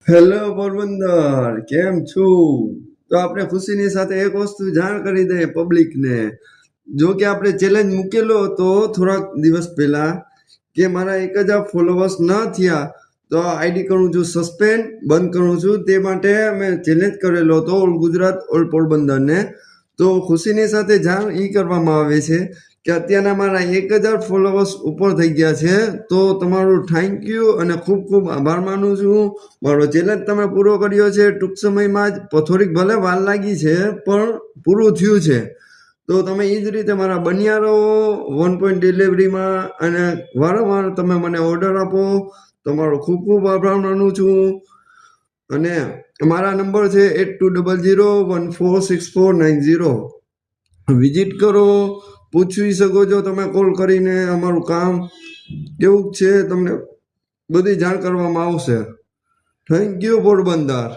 Hello Porbandar, કેમ છું? તો આપણે ખુશીની સાથે એક વસ્તુ જાણ કરી દઈએ પબ્લિકને. જો કે આપણે ચેલેન્જ મૂકેલો હતો થોડાક દિવસ પહેલા કે મારા 1000 ફોલોવર્સ ન થયા તો આઈડી કરું છું સસ્પેન્ડ, બંધ કરું છું. તે માટે મેં ચેલેન્જ કરેલો હતો ઓલ ગુજરાત ઓલ પોરબંદરને. તો ખુશીની સાથે જાણ એ કરવામાં આવે છે કે અત્યારના મારા 1000 ફોલોવર્સ ઉપર થઈ ગયા છે. તો તમારું થેન્ક યુ અને ખૂબ ખૂબ આભાર માનું છું. મારો ચેલેન્જ તમે પૂરો કર્યો છે ટૂંક સમયમાં જ. થોડીક ભલે વાર લાગી છે પણ પૂરું થયું છે. તો તમે એ જ રીતે મારા બન્યા રહો 1 પોઈન્ટ ડિલિવરીમાં અને વારંવાર તમે મને ઓર્ડર આપો. તમારો ખૂબ ખૂબ આભાર માનું છું. અને મારા નંબર છે 8200146490. વિઝિટ કરો, પૂછી શકો છો તમે કોલ કરીને. અમારું કામ કેવું છે તમને બધી જાણ કરવામાં આવશે. Thank you Porbandar.